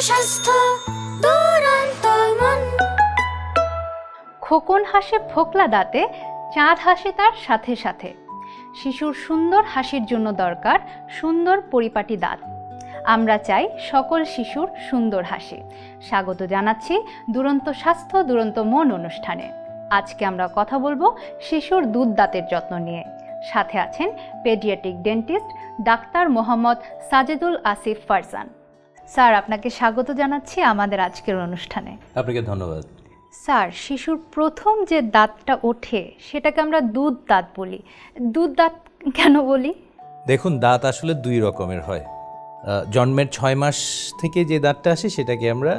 স্বাস্থ্য দুরন্তমন। খোকন হাসে ফোকলা দাঁতে, চাঁদ হাসে তার সাথে সাথে। শিশুর সুন্দর হাসির জন্য দরকার সুন্দর পরিপাটি দাঁত। আমরা চাই সকল শিশুর সুন্দর হাসি। স্বাগত জানাচ্ছি দুরন্ত স্বাস্থ্য দুরন্ত মন অনুষ্ঠানে। আজকে আমরা কথা বলবো শিশুর দুধ দাঁতের যত্ন নিয়ে। সাথে আছেন paediatric dentist doctor Mohammad Sajedul Asif Farzan. Sir, আপনাকে স্বাগত জানাচ্ছি আমাদের আজকের অনুষ্ঠানে। আপনাকে ধন্যবাদ। স্যার, শিশুর প্রথম যে দাঁতটা ওঠে সেটাকে আমরা দুধ দাঁত বলি। দুধ দাঁত কেন বলি? দেখুন, দাঁত আসলে দুই রকমের হয়। জন্মের 6 মাস থেকে যে দাঁতটা আসে সেটাকে আমরা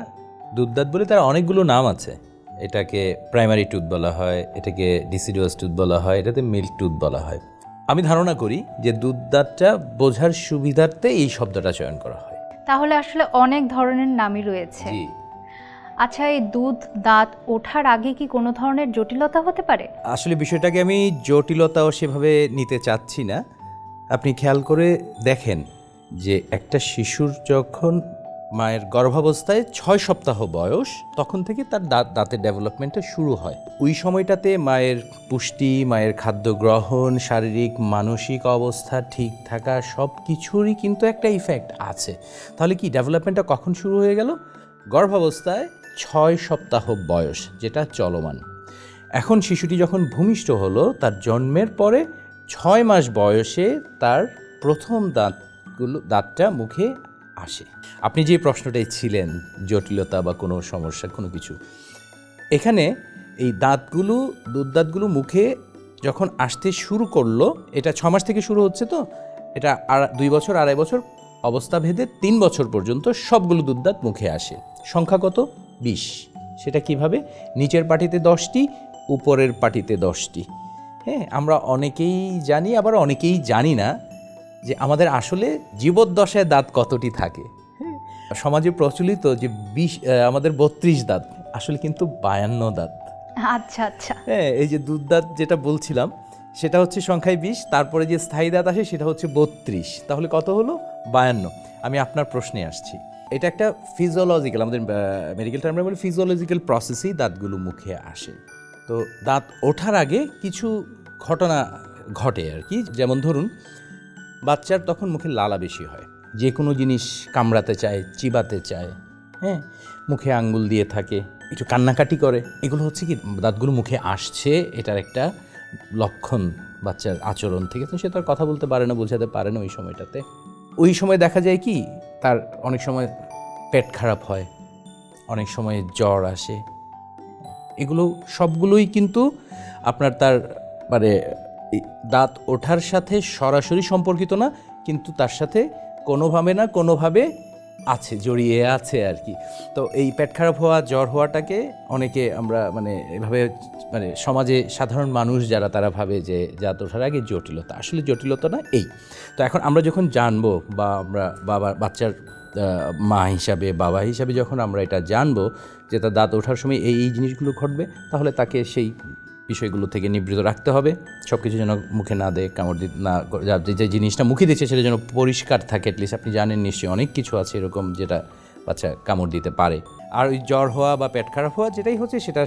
দুধ দাঁত বলি। তার অনেকগুলো নাম আছে। এটাকে প্রাইমারি টুথ বলা হয়, এটাকে ডিসিডুয়াস টুথ বলা হয়, এটাতে মিল্ক টুথ বলা হয়। আমি ধারণা করি যে দুধ দাঁতটা বোঝার সুবিধার্থে এই শব্দটা চয়ন করা হয়। তাহলে আসলে অনেক ধরনের নামই রয়েছে। জি। আচ্ছা, এই দুধ দাঁত ওঠার আগে কি কোনো ধরনের জটিলতা হতে পারে? আসলে বিষয়টাকে আমি জটিলতাও সেভাবে নিতে চাচ্ছি না। আপনি খেয়াল করে দেখেন যে একটা শিশুর যখন মায়ের গর্ভাবস্থায় 6 সপ্তাহ বয়স, তখন থেকে তার দাঁতের ডেভেলপমেন্টটা শুরু হয়। ওই সময়টাতে মায়ের পুষ্টি, মায়ের খাদ্য গ্রহণ, শারীরিক মানসিক অবস্থা ঠিক থাকা সব কিছুরই কিন্তু একটা ইফেক্ট আছে। তাহলে কি ডেভেলপমেন্টটা কখন শুরু হয়ে গেল? গর্ভাবস্থায় 6 সপ্তাহ বয়স, যেটা চলমান। এখন শিশুটি যখন ভূমিষ্ঠ হলো, তার জন্মের পরে 6 মাস বয়সে তার প্রথম দাঁতটা মুখে আসে। আপনি যে প্রশ্নটাই ছিলেন, জটিলতা বা কোনো সমস্যা কোনো কিছু, এখানে এই দুধ দাঁতগুলো মুখে যখন আসতে শুরু করলো, এটা 6 মাস থেকে শুরু হচ্ছে, তো এটা 2 বছর 2.5 বছর অবস্থা ভেদে 3 বছর পর্যন্ত সবগুলো দুধ দাঁত মুখে আসে। সংখ্যা কত? 20। সেটা কিভাবে? নিচের পাটিতে 10টি, উপরের পাটিতে 10টি। হ্যাঁ, আমরা অনেকেই জানি, আবার অনেকেই জানি না যে আমাদের আসলে জীবদ্দশায় দাঁত কতটি থাকে। হ্যাঁ, সমাজে প্রচলিত যে আমাদের 32 দাঁত, আসলে কিন্তু 52 দাঁত। আচ্ছা আচ্ছা। হ্যাঁ, এই যে দুধ দাঁত যেটা বলছিলাম সেটা হচ্ছে সংখ্যায় 20, তারপরে যে স্থায়ী দাঁত আসে সেটা হচ্ছে 32, তাহলে কত হলো? 52। আমি আপনার প্রশ্নে আসছি। এটা একটা ফিজিওলজিক্যাল, আমাদের মেডিকেল টার্মে বলি ফিজিওলজিক্যাল প্রসেসেই দাঁতগুলো মুখে আসে। তো দাঁত ওঠার আগে কিছু ঘটনা ঘটে আর কি। যেমন ধরুন, বাচ্চার তখন মুখে লালা বেশি হয়, যে কোনো জিনিস কামড়াতে চায়, চিবাতে চায়, হ্যাঁ, মুখে আঙ্গুল দিয়ে থাকে, একটু কান্নাকাটি করে। এগুলো হচ্ছে কি দাঁতগুলো মুখে আসছে, এটার একটা লক্ষণ বাচ্চার আচরণ থেকে। তো সে তার কথা বলতে পারে না, বোঝাতে পারে না ওই সময়টাতে। ওই সময় দেখা যায় কি, তার অনেক সময় পেট খারাপ হয়, অনেক সময় জ্বর আসে। এগুলো সবগুলোই কিন্তু আপনার তার মানে দাঁত ওঠার সাথে সরাসরি সম্পর্কিত না, কিন্তু তার সাথে কোনোভাবে আছে, জড়িয়ে আছে আর কি। তো এই পেট খারাপ হওয়া, জ্বর হওয়াটাকে অনেকে আমরা এভাবে সমাজে সাধারণ মানুষ যারা, তারা ভাবে যে দাঁত ওঠার আগে জটিলতা। আসলে জটিলতা না এই। তো এখন আমরা যখন জানবো, বা আমরা বাচ্চার মা হিসাবে, বাবা হিসাবে যখন আমরা এটা জানবো যে তার দাঁত ওঠার সময় এই জিনিসগুলো ঘটবে, তাহলে তাকে সেই বিষয়গুলো থেকে নিবৃত রাখতে হবে। সব কিছু যেন মুখে না দেয়, কামড় দিতে না, যে জিনিসটা মুখে দিচ্ছে সেটা যেন পরিষ্কার থাকে। অ্যাটলিস্ট আপনি জানেন নিশ্চয়ই অনেক কিছু আছে এরকম যেটা বাচ্চা কামড় দিতে পারে। আর ওই জ্বর হওয়া বা পেট খারাপ হওয়া যেটাই হচ্ছে, সেটা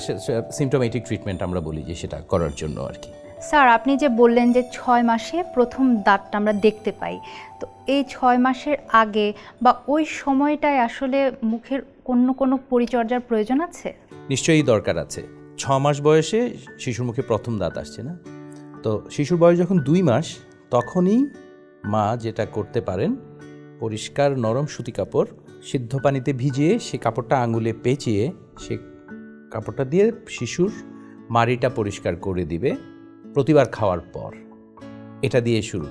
সিমটোমেটিক ট্রিটমেন্ট আমরা বলি যে সেটা করার জন্য আর কি। স্যার, আপনি যে বললেন যে 6 মাসে প্রথম দাঁতটা আমরা দেখতে পাই, তো এই 6 মাসের আগে বা ওই সময়টায় আসলে মুখের কোনো পরিচর্যার প্রয়োজন আছে? নিশ্চয়ই দরকার আছে। 6 মাস বয়সে শিশুর মুখে প্রথম দাঁত আসছে না, তো শিশুর বয়স যখন 2 মাস, তখনই মা যেটা করতে পারেন, পরিষ্কার নরম সুতি কাপড় সিদ্ধ পানিতে ভিজিয়ে সে কাপড়টা আঙুলে পেঁচিয়ে সে কাপড়টা দিয়ে শিশুর মাড়িটা পরিষ্কার করে দিবে প্রতিবার খাওয়ার পর। এটা দিয়ে শুরু,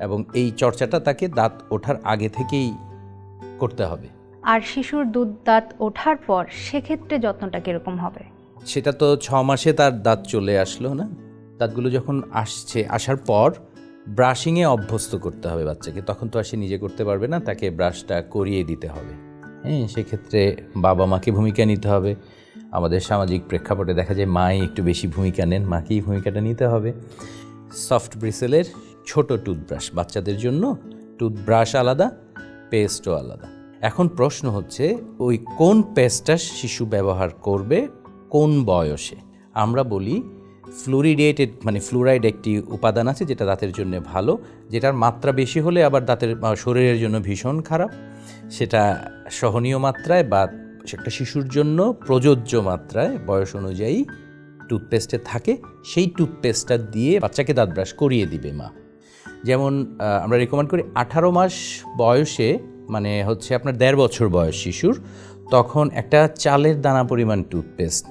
এবং এই চর্চাটা তাকে দাঁত ওঠার আগে থেকেই করতে হবে। আর শিশুর দুধ দাঁত ওঠার পর সেক্ষেত্রে যত্নটা কীরকম হবে? সেটা তো 6 মাসে তার দাঁত চলে আসলো না, দাঁতগুলো যখন আসার পর ব্রাশিংয়ে অভ্যস্ত করতে হবে বাচ্চাকে। তখন তো আর সে নিজে করতে পারবে না, তাকে ব্রাশটা করিয়ে দিতে হবে। হ্যাঁ, সেক্ষেত্রে বাবা মাকে ভূমিকা নিতে হবে। আমাদের সামাজিক প্রেক্ষাপটে দেখা যায় মাই একটু বেশি ভূমিকা নেন, মাকেই ভূমিকাটা নিতে হবে। সফট ব্রিসেলের ছোট টুথব্রাশ বাচ্চাদের জন্য, টুথব্রাশ আলাদা, পেস্টও আলাদা। এখন প্রশ্ন হচ্ছে ওই কোন পেস্টটা শিশু ব্যবহার করবে কোন বয়সে। আমরা বলি ফ্লুরিডেটেড, মানে ফ্লুরাইড একটি উপাদান আছে যেটা দাঁতের জন্য ভালো, যেটার মাত্রা বেশি হলে আবার দাঁতের শরীরের জন্য ভীষণ খারাপ। সেটা সহনীয় মাত্রায় বা একটা শিশুর জন্য প্রযোজ্য মাত্রায় বয়স অনুযায়ী টুথপেস্টে থাকে। সেই টুথপেস্টটা দিয়ে বাচ্চাকে দাঁত ব্রাশ করিয়ে দিবে মা। যেমন আমরা রেকমেন্ড করি 18 মাস বয়সে, মানে হচ্ছে আপনার 1.5 বছর বয়স শিশুর, তখন একটা চালের দানা পরিমাণ টুথপেস্ট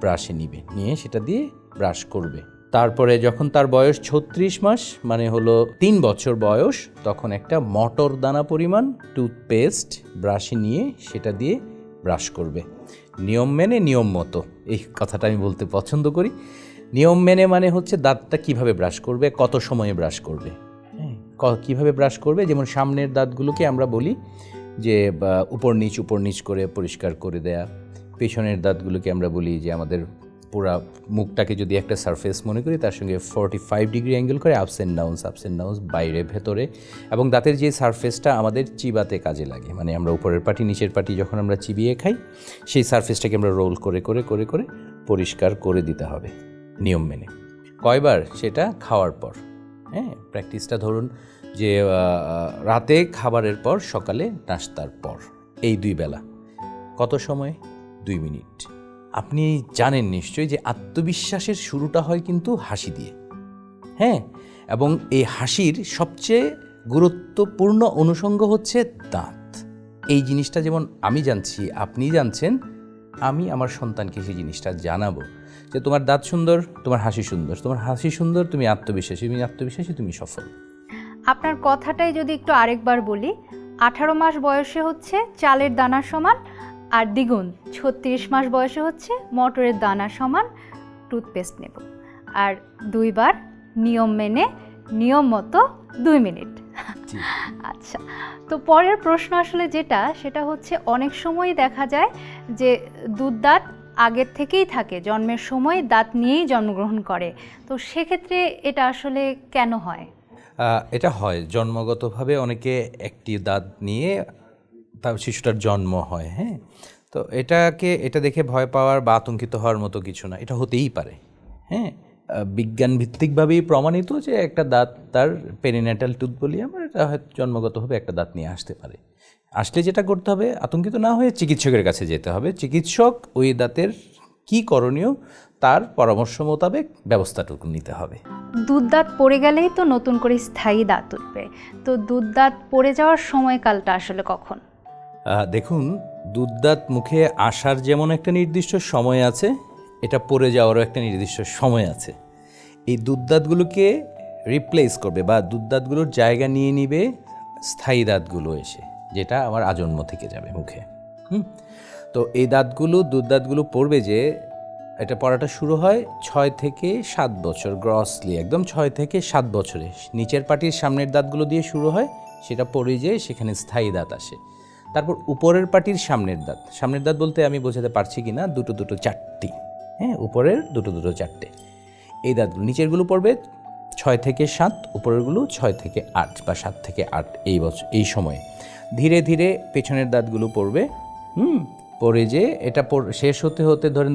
ব্রাশে নিবে, নিয়ে সেটা দিয়ে ব্রাশ করবে। তারপরে যখন তার বয়স 36 মাস, মানে হলো 3 বছর বয়স, তখন একটা মটর দানা পরিমাণ টুথপেস্ট ব্রাশে নিয়ে সেটা দিয়ে ব্রাশ করবে। নিয়ম মেনে নিয়ম মতো, এই কথাটা আমি বলতে পছন্দ করি। নিয়ম মেনে মানে হচ্ছে দাঁতটা কিভাবে ব্রাশ করবে, কত সময়ে ব্রাশ করবে, কিভাবে ব্রাশ করবে। যেমন সামনের দাঁতগুলোকে আমরা বলি যে উপর নিচ করে পরিষ্কার করে দেয়া। পেছনের দাঁতগুলোকে আমরা বলি যে আমাদের পুরা মুখটাকে যদি একটা সারফেস মনে করি, তার সঙ্গে 45 ডিগ্রি অ্যাঙ্গেল করে আপস অ্যান্ড ডাউনস, বাইরে ভেতরে। এবং দাঁতের যে সারফেসটা আমাদের চিবাতে কাজে লাগে, মানে আমরা উপরের পাটি নিচের পাটি যখন আমরা চিবিয়ে খাই, সেই সারফেসটাকে আমরা রোল করে করে করে করে পরিষ্কার করে দিতে হবে নিয়ম মেনে। কয়বার? সেটা খাওয়ার পর। প্র্যাকটিসটা ধরুন যে রাতে খাবারের পর, সকালে নাস্তার পর, এই 2 বেলা। কত সময়? 2 মিনিট। আপনি জানেন নিশ্চয়ই যে আত্মবিশ্বাসের শুরুটা হয় কিন্তু হাসি দিয়ে। এবং এই হাসির সবচেয়ে গুরুত্বপূর্ণ অনুষঙ্গ হচ্ছে দাঁত। এই জিনিসটা যেমন আমি জানছি, আপনি জানছেন, আমি আমার সন্তানকে সেই জিনিসটা জানাবো যে তোমার দাঁত সুন্দর, তোমার হাসি সুন্দর, তোমার হাসি সুন্দর, তুমি আত্মবিশ্বাসী, তুমি আত্মবিশ্বাসী, তুমি সফল। আপনার কথাটাই যদি একটু আরেকবার বলি, 18 মাস বয়সে হচ্ছে চালের দানার সমান, আর দ্বিগুণ 36 মাস বয়সে হচ্ছে মটরের দানা সমান টুথপেস্ট নেব, আর 2 বার নিয়ম মেনে নিয়ম মতো 2 মিনিট। আচ্ছা, তো পরের প্রশ্ন আসলে সেটা হচ্ছে অনেক সময় দেখা যায় যে দাঁত আগের থেকেই থাকে, জন্মের সময় দাঁত নিয়েই জন্মগ্রহণ করে, তো সেক্ষেত্রে এটা আসলে কেন হয়? এটা হয় জন্মগতভাবে, অনেকে একটি দাঁত নিয়ে তার শিশুটার জন্ম হয়। তো এটা দেখে ভয় পাওয়ার বা আতঙ্কিত হওয়ার মতো কিছু না, এটা হতেই পারে। বিজ্ঞান ভিত্তিকভাবেই প্রমাণিত যে একটা দাঁত, তার পেরিনেটাল টুথ বলি আমরা, এটা হয়তো জন্মগতভাবে একটা দাঁত নিয়ে আসতে পারে। আসলে যেটা করতে হবে, আতঙ্কিত না হয়ে চিকিৎসকের কাছে যেতে হবে। চিকিৎসক ওই দাঁতের কি করণীয় তার পরামর্শ মোতাবেক ব্যবস্থাটুকু নিতে হবে। দাঁত পড়ে গেলেই তো নতুন করে স্থায়ী দাঁত উঠবে, তো দাঁত পড়ে যাওয়ার সময়কালটা আসলে কখন? দেখুন, দাঁত মুখে আসার যেমন একটা নির্দিষ্ট সময় আছে, এটা পড়ে যাওয়ারও একটা নির্দিষ্ট সময় আছে। এই দাঁতগুলোকে রিপ্লেস করবে বা দাঁতগুলোর জায়গা নিয়ে নিবে স্থায়ী দাঁতগুলো এসে, যেটা আমার আজন্ম থেকে যাবে মুখে। তো এই দাঁতগুলো পড়বে যে, এটা পড়াটা শুরু হয় 6 থেকে 7 বছর, গ্রসলি একদম 6 থেকে 7 বছরে। নিচের পাটির সামনের দাঁতগুলো দিয়ে শুরু হয়, সেটা পড়ে যেয়ে সেখানে স্থায়ী দাঁত আসে। তারপর উপরের পাটির সামনের দাঁত বলতে আমি বোঝাতে পারছি কি না, 2 4টি, উপরের 2 4টে। এই দাঁতগুলো নিচেরগুলো পড়বে 6 থেকে 7, উপরেরগুলো 6 থেকে 8 বা 7 থেকে 8 এই সময়ে। ধীরে ধীরে পেছনের দাঁতগুলো পড়বে, পড়ে যে এটা শেষ হতে হতে ধরেন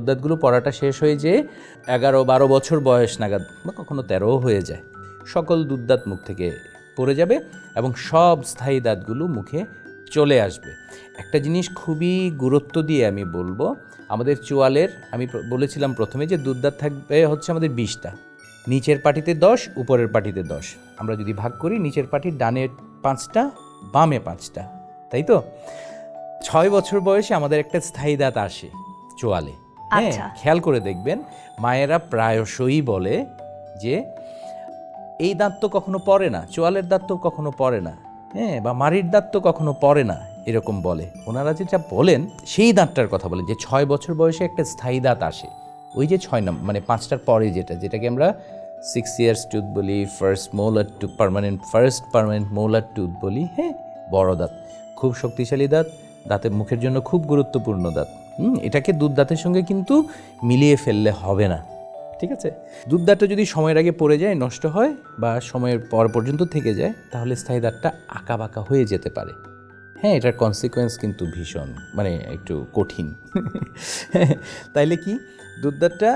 দাঁতগুলো পড়াটা শেষ হয়ে যে 11-12 বছর বয়স নাগাদ, বা কখনো 13ও হয়ে যায়, সকল দাঁত মুখ থেকে পড়ে যাবে এবং সব স্থায়ী দাঁতগুলো মুখে চলে আসবে। একটা জিনিস খুবই গুরুত্ব দিয়ে আমি বলবো, আমাদের চোয়ালের, আমি বলেছিলাম প্রথমে যে দাঁত থাকবে হচ্ছে আমাদের 20টা, নিচের পাটিতে 10, উপরের পাটিতে 10। আমরা যদি ভাগ করি, নিচের পাটির ডানে 5টা, বামে 5টা, তাই তো? 6 বছর বয়সে আমাদের একটা স্থায়ী দাঁত আসে চোয়ালে। খেয়াল করে দেখবেন, মায়েরা প্রায়শই বলে যে এই দাঁত তো কখনো পড়ে না, চোয়ালের দাঁত তো কখনো পড়ে না, বা মাড়ির দাঁত তো কখনো পড়ে না, এরকম বলে। ওনারা যেটা বলেন সেই দাঁতটার কথা বলেন, যে 6 বছর বয়সে একটা স্থায়ী দাঁত আসে, ওই যে 6 নম্বর, মানে 5টার পরে যেটাকে আমরা 6 ইয়ার্স টুথ বলি, ফার্স্ট পার্মানেন্ট মোলার টুথ বলি। বড় দাঁত, খুব শক্তিশালী দাঁত, দাঁতের মুখের জন্য খুব গুরুত্বপূর্ণ দাঁত। এটাকে দাঁতের সঙ্গে কিন্তু মিলিয়ে ফেললে হবে না, ঠিক আছে? দাঁতটা যদি সময়ের আগে পড়ে যায়, নষ্ট হয়, বা সময়ের পর পর্যন্ত থেকে যায়, তাহলে স্থায়ী দাঁতটা আঁকা বাঁকা হয়ে যেতে পারে। হ্যাঁ, এটার কনসিকোয়েন্স কিন্তু ভীষণ মানে একটু কঠিন। তাইলে কি দুধদাঁতটা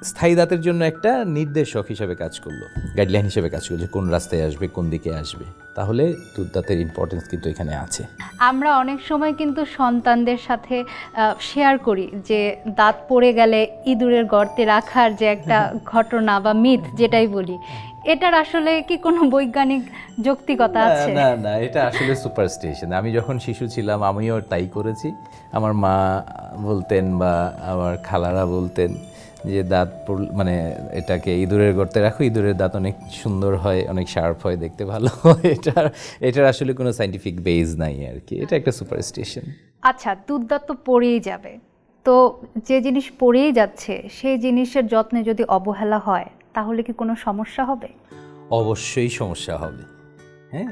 স্থায়ী দাঁতের জন্য একটা নির্দেশক হিসেবে কাজ করলো, গাইডলাইন হিসেবে কাজ করলো যে কোন রাস্তায় আসবে, কোন দিকে আসবে। তাহলে দুধদাঁতের ইম্পর্টেন্স কিন্তু এখানে আছে। আমরা অনেক সময় কিন্তু সন্তানদের সাথে শেয়ার করি যে দাঁত পড়ে গেলে ইঁদুরের গর্তে রাখার যে একটা ঘটনা বা মিথ যেটাই বলি, এটার আসলে কি কোনো বৈজ্ঞানিক যৌক্তিকতা আছে? না না, এটা আসলে সুপারস্টিশন। আমি যখন শিশু ছিলাম আমিও তাই করেছি। আমার মা বলতেন বা আমার খালারা বলতেন যে দাঁত মানে এটাকে ইঁদুরের গর্তে রাখো, ইঁদুরের দাঁত অনেক সুন্দর হয়, অনেক শার্প হয়, দেখতে ভালো হয়। এটার আসলে কোনো সাইন্টিফিক বেজ নাই আর কি, এটা একটা সুপারস্টিশন। আচ্ছা, দুধদাঁত তো পড়েই যাবে, তো যে জিনিস পড়েই যাচ্ছে সেই জিনিসের যত্নে যদি অবহেলা হয় তাহলে কি কোনো সমস্যা হবে? অবশ্যই সমস্যা হবে। হ্যাঁ,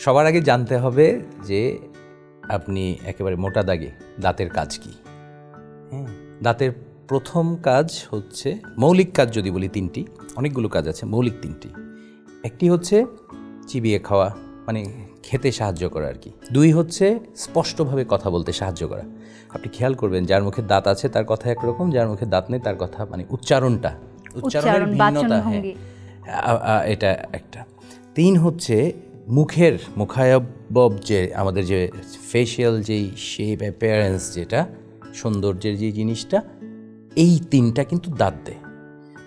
সবার আগে জানতে হবে যে আপনি একেবারে মোটা দাগে দাঁতের কাজ কি। হ্যাঁ, দাঁতের প্রথম কাজ হচ্ছে, মৌলিক কাজ যদি বলি তিনটি, অনেকগুলো কাজ আছে, মৌলিক তিনটি। একটি হচ্ছে চিবিয়ে খাওয়া, মানে খেতে সাহায্য করা আর কি। দুই হচ্ছে স্পষ্টভাবে কথা বলতে সাহায্য করা। আপনি খেয়াল করবেন যার মুখে দাঁত আছে তার কথা একরকম, যার মুখে দাঁত নেই তার কথা মানে উচ্চারণের ভিন্নতা। হ্যাঁ, এটা একটা। তিন হচ্ছে মুখায়বব, যে আমাদের যে ফেশিয়াল যেই শেপ অ্যাপিয়ারেন্স, যেটা সৌন্দর্যের যে জিনিসটা, এই তিনটা কিন্তু দাঁত দেয়।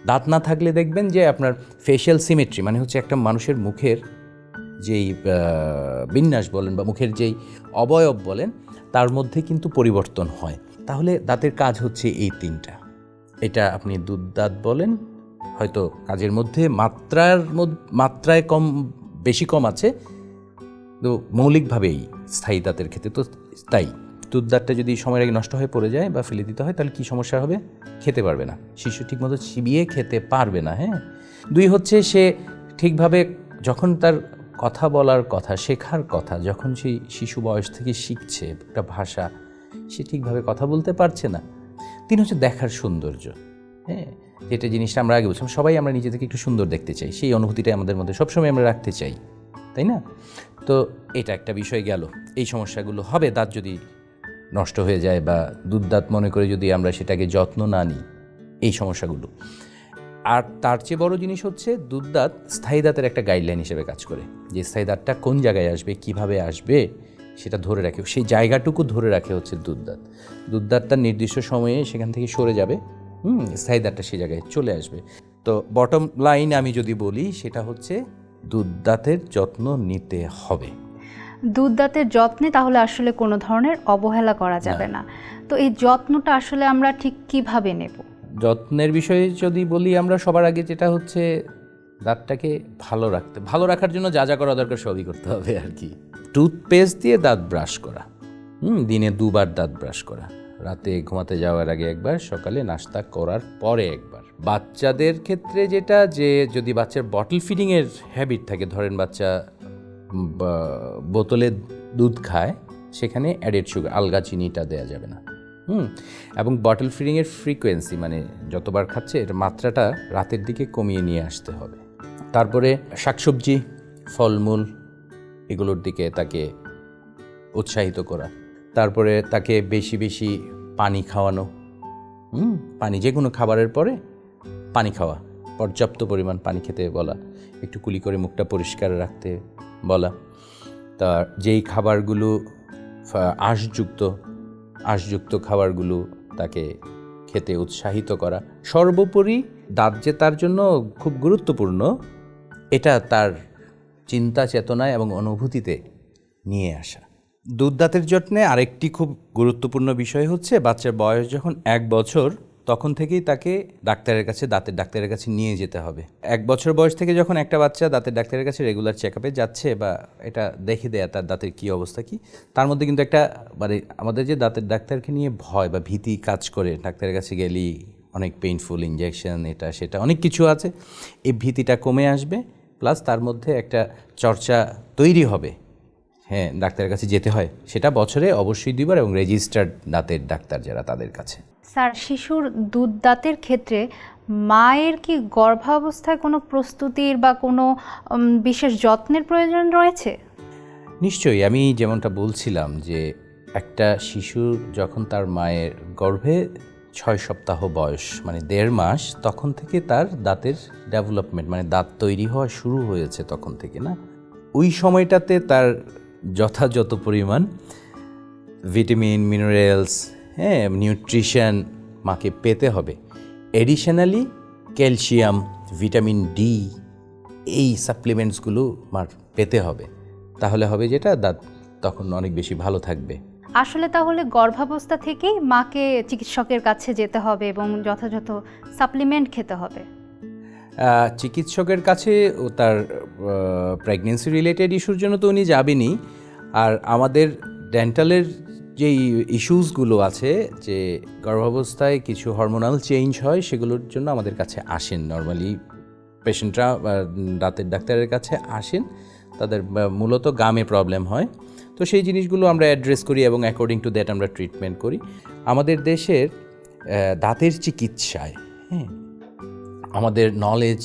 দাঁত না থাকলে দেখবেন যে আপনার ফেশিয়াল সিমেট্রি, মানে হচ্ছে একটা মানুষের মুখের যেই বিন্যাস বলেন বা মুখের যেই অবয়ব বলেন, তার মধ্যে কিন্তু পরিবর্তন হয়। তাহলে দাঁতের কাজ হচ্ছে এই তিনটা। এটা আপনি দুধদাঁত বলেন, হয়তো কাজের মধ্যে মাত্রায় কম বেশি কম আছে, তো মৌলিকভাবেই স্থায়ী দাঁতের ক্ষেত্রে তো তাই। দুধদাঁতটা যদি সময়ের আগে নষ্ট হয়ে পড়ে যায় বা ফেলে দিতে হয় তাহলে কী সমস্যা হবে? খেতে পারবে না, শিশু ঠিকমতো চিবিয়ে খেতে পারবে না। হ্যাঁ, দুই হচ্ছে সে ঠিকভাবে যখন তার কথা বলার কথা, শেখার কথা, যখন সেই শিশু বয়স থেকে শিখছে একটা ভাষা, সে ঠিকভাবে কথা বলতে পারছে না। তিন হচ্ছে দেখার সৌন্দর্য। হ্যাঁ, যেটা জিনিসটা আমরা আগে বলছিলাম, সবাই আমরা নিজেদেরকে একটু সুন্দর দেখতে চাই, সেই অনুভূতিটাই আমাদের মধ্যে সবসময় আমরা রাখতে চাই, তাই না? তো এটা একটা বিষয় গেল। এই সমস্যাগুলো হবে দাঁত যদি নষ্ট হয়ে যায় বা দুধদাঁত মনে করে যদি আমরা সেটাকে যত্ন না নিই, এই সমস্যাগুলো। আর তার চেয়ে বড় জিনিস হচ্ছে দুধদাঁত স্থায়ী দাঁতের একটা গাইডলাইন হিসেবে কাজ করে, যে স্থায়ী দাঁতটা কোন জায়গায় আসবে, কিভাবে আসবে, সেটা ধরে রাখে, সেই জায়গাটুকু ধরে রাখে হচ্ছে দুধদাঁত। দুধদাঁতটা নির্দিষ্ট সময়ে সেখান থেকে সরে যাবে, স্থায়ী দাঁতটা সেই জায়গায় চলে আসবে। তো বটম লাইন আমি যদি বলি, সেটা হচ্ছে দুধদাঁতের যত্ন নিতে হবে। দুধদাঁতের যত্নে তাহলে আসলে কোনো ধরনের অবহেলা করা যাবে না। তো এই যত্নটা আসলে আমরা ঠিক কিভাবে নেব? যত্নের বিষয়ে যদি বলি, আমরা সবার আগে যেটা হচ্ছে দাঁতটাকে ভালো রাখার জন্য যা যা করা দরকার সবই করতে হবে আর কি। টুথপেস্ট দিয়ে দাঁত ব্রাশ করা, দিনে 2 বার দাঁত ব্রাশ করা, রাতে ঘুমাতে যাওয়ার আগে একবার, সকালে নাস্তা করার পরে একবার। বাচ্চাদের ক্ষেত্রে যেটা, যে যদি বাচ্চার বটল ফিডিংয়ের হ্যাবিট থাকে, ধরেন বাচ্চা বোতলে দুধ খায়, সেখানে অ্যাডেড সুগার, আলগা চিনিটা দেওয়া যাবে না। এবং বটল ফিডিংয়ের ফ্রিকোয়েন্সি, মানে যতবার খাচ্ছে এর মাত্রাটা রাতের দিকে কমিয়ে নিয়ে আসতে হবে। তারপরে শাকসবজি, ফলমূল, এগুলোর দিকে তাকে উৎসাহিত করা। তারপরে তাকে বেশি বেশি পানি খাওয়ানো, পানি, যে কোনো খাবারের পরে পানি খাওয়া, পর্যাপ্ত পরিমাণ পানি খেতে বলা, একটু কুলি করে মুখটা পরিষ্কার রাখতে বলা। তার যেই খাবারগুলো আঁশযুক্ত খাবারগুলো তাকে খেতে উৎসাহিত করা। সর্বোপরি দাঁত যে তার জন্য খুব গুরুত্বপূর্ণ, এটা তার চিন্তা চেতনায় এবং অনুভূতিতে নিয়ে আসা। দুধদাঁতের যত্নে আরেকটি খুব গুরুত্বপূর্ণ বিষয় হচ্ছে, বাচ্চার বয়স যখন 1 বছর, তখন থেকেই তাকে দাঁতের ডাক্তারের কাছে নিয়ে যেতে হবে। 1 বছর বয়স থেকে যখন একটা বাচ্চা দাঁতের ডাক্তারের কাছে রেগুলার চেকআপে যাচ্ছে, বা এটা দেখে দেয়া তার দাঁতের কী অবস্থা কি, তার মধ্যে কিন্তু একটা মানে আমাদের যে দাঁতের ডাক্তারকে নিয়ে ভয় বা ভীতি কাজ করে, ডাক্তারের কাছে গেলেই অনেক পেইনফুল ইনজেকশন, এটা সেটা অনেক কিছু আছে, এই ভীতিটা কমে আসবে। প্লাস তার মধ্যে একটা চর্চা তৈরি হবে, হ্যাঁ ডাক্তারের কাছে যেতে হয়, সেটা বছরে অবশ্যই 2 বার, এবং রেজিস্টার্ড দাঁতের ডাক্তার যারা, তাদের কাছে। স্যার, শিশুর দুধদাঁতের ক্ষেত্রে মায়ের কি গর্ভাবস্থায় কোনো প্রস্তুতির বা কোনো বিশেষ যত্নের প্রয়োজন রয়েছে? নিশ্চয়ই, আমি যেমনটা বলছিলাম যে একটা শিশু যখন তার মায়ের গর্ভে 6 সপ্তাহ বয়স মানে 1.5 মাস, তখন থেকে তার দাঁতের ডেভেলপমেন্ট মানে দাঁত তৈরি হওয়া শুরু হয়েছে তখন থেকে, না? ওই সময়টাতে তার যথাযথ পরিমাণ ভিটামিন, মিনারেলস, হ্যাঁ, নিউট্রিশন মাকে পেতে হবে। এডিশনালি ক্যালসিয়াম, ভিটামিন ডি, এই সাপ্লিমেন্টসগুলো মার পেতে হবে। তাহলে হবে যেটা, দাঁত তখন অনেক বেশি ভালো থাকবে। আসলে তাহলে গর্ভাবস্থা থেকেই মাকে চিকিৎসকের কাছে যেতে হবে এবং যথাযথ সাপ্লিমেন্ট খেতে হবে। চিকিৎসকের কাছে ও তার প্রেগনেন্সি রিলেটেড ইস্যুর জন্য তো উনি যাবেনই। আর আমাদের ডেন্টালের যেই ইস্যুসগুলো আছে, যে গর্ভাবস্থায় কিছু হরমোনাল চেঞ্জ হয়, সেগুলোর জন্য আমাদের কাছে আসেন নর্মালি পেশেন্টরা, দাঁতের ডাক্তারের কাছে আসেন। তাদের মূলত গামে প্রবলেম হয়, তো সেই জিনিসগুলো আমরা অ্যাড্রেস করি এবং অ্যাকর্ডিং টু দ্যাট আমরা ট্রিটমেন্ট করি। আমাদের দেশের দাঁতের চিকিৎসায়, হ্যাঁ, আমাদের নলেজ,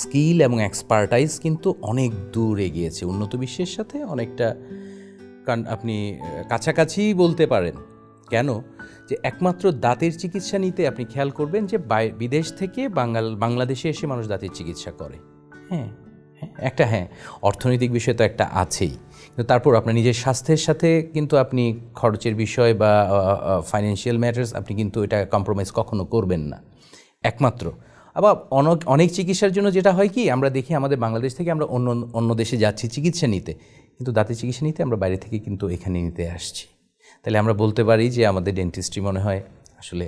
স্কিল এবং এক্সপার্টাইজ কিন্তু অনেক দূর এগিয়েছে উন্নত বিশ্বের সাথে, অনেকটা আপনি কাছাকাছি বলতে পারেন। কেন? যে একমাত্র দাঁতের চিকিৎসা নিতে আপনি খেয়াল করবেন যে বিদেশ থেকে বাংলাদেশে এসে মানুষ দাঁতের চিকিৎসা করে। হ্যাঁ, একটা অর্থনৈতিক বিষয় তো একটা আছেই, কিন্তু তারপর আপনার নিজের স্বাস্থ্যের সাথে কিন্তু আপনি খরচের বিষয় বা ফাইন্যান্সিয়াল ম্যাটার্স আপনি কিন্তু এটা কম্প্রোমাইজ কখনো করবেন না। একমাত্র আবার অনেক চিকিৎসার জন্য যেটা হয় কি, আমরা দেখি আমাদের বাংলাদেশ থেকে আমরা অন্য দেশে যাচ্ছি চিকিৎসা নিতে, কিন্তু দাঁতের চিকিৎসা নিতে আমরা বাইরে থেকে কিন্তু এখানে নিতে আসছি। তাহলে আমরা বলতে পারি যে আমাদের ডেন্টিস্ট্রি মনে হয় আসলে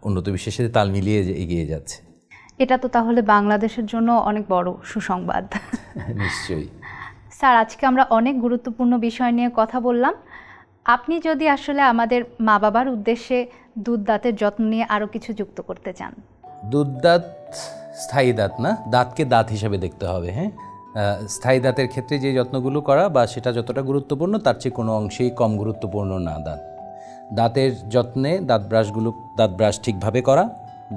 উন্নত বিশ্বের সাথে তাল মিলিয়ে এগিয়ে যাচ্ছে। এটা তো তাহলে বাংলাদেশের জন্য অনেক বড় সুসংবাদ। নিশ্চয়ই স্যার, আজকে আমরা অনেক গুরুত্বপূর্ণ বিষয় নিয়ে কথা বললাম। আপনি যদি আসলে আমাদের মা বাবার উদ্দেশ্যে দুধ দাঁতের যত্ন নিয়ে আরও কিছু যুক্ত করতে চান। দুধ দাঁত স্থায়ী দাঁত না, দাঁতকে দাঁত হিসাবে দেখতে হবে। হ্যাঁ, স্থায়ী দাঁতের ক্ষেত্রে যে যত্নগুলো করা বা সেটা যতটা গুরুত্বপূর্ণ তার চেয়ে কোনো অংশেই কম গুরুত্বপূর্ণ না। দাঁতের যত্নে দাঁত ব্রাশ ঠিকভাবে করা,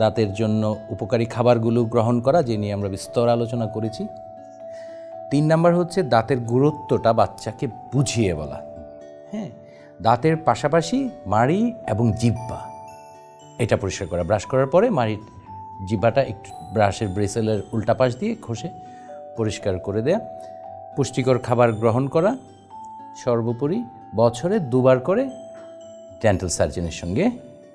দাঁতের জন্য উপকারী খাবারগুলো গ্রহণ করা, যে নিয়ে আমরা বিস্তর আলোচনা করেছি। 3 নাম্বার হচ্ছে দাঁতের গুরুত্বটা বাচ্চাকে বুঝিয়ে বলা। হ্যাঁ, দাঁতের পাশাপাশি মাড়ি এবং জিহ্বা এটা পরিষ্কার করা, ব্রাশ করার পরে মাড়ির জিহ্বাটা একটু ব্রাশের ব্রেসেলের উল্টা পাশ দিয়ে ঘষে পরিষ্কার করে দেয়া, পুষ্টিকর খাবার গ্রহণ করা, সর্বোপরি বছরে 2 বার করে ডেন্টাল সার্জনের সঙ্গে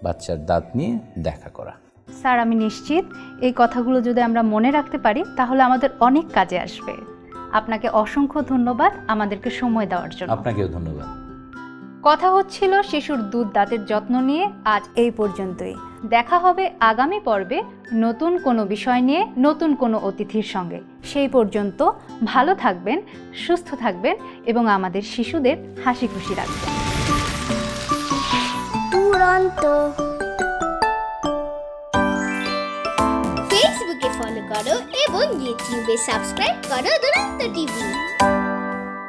বাচ্চার দাঁত নিয়ে দেখা করা। স্যার, আমি নিশ্চিত এই কথাগুলো যদি আমরা মনে রাখতে পারি তাহলে আমাদের অনেক কাজে আসবে। আপনাকে অসংখ্য ধন্যবাদ আমাদেরকে সময় দেওয়ার জন্য। আপনাকেও ধন্যবাদ। কথা হচ্ছিল শিশুর দুধ দাঁতের যত্ন নিয়ে, আজ এই পর্যন্তই। দেখা হবে আগামী পর্বে নতুন কোনো বিষয় নিয়ে, নতুন কোনো অতিথির সঙ্গে। সেই পর্যন্ত ভালো থাকবেন, সুস্থ থাকবেন এবং আমাদের শিশুদের হাসি খুশি রাখবেন। ফেসবুকে ফলো করো এবং ইউটিউবে সাবস্ক্রাইব করো দুরন্ত টিভি।